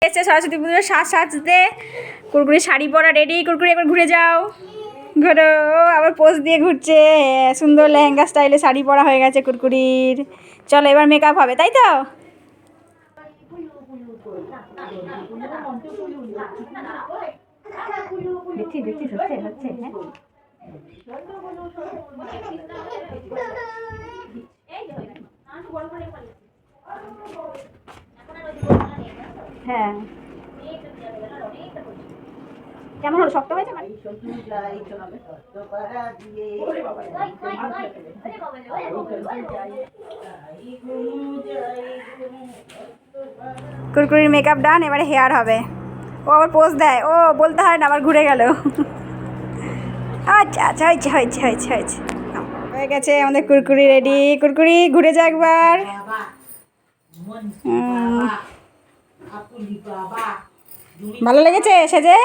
এসে সরস্বতী পুজোর সাজতে কুরকুরি শাড়ি পরা রেডি। কুরকুরি একবার ঘুরে যাও, ঘোরো। আবার পোজ দিয়ে ঘুরছে। সুন্দর লেহেঙ্গা স্টাইলে শাড়ি পরা হয়ে গেছে কুরকুরির। চলো এবার মেকআপ হবে, তাই তো? হ্যাঁ, কেমন হলো? শক্ত হয়েছে? কুরকুরির মেকআপ ডান, এবারে হেয়ার হবে। ও আবার পোজ দেয়, ও বলতে হয় না, আবার ঘুরে গেল। আচ্ছা আচ্ছা, হয়েছে হয়েছে হয়েছে হয়েছে, হয়ে গেছে আমাদের কুরকুরি রেডি। কুরকুরি ঘুরে যা একবার। ভালো লেগেছে সেজে?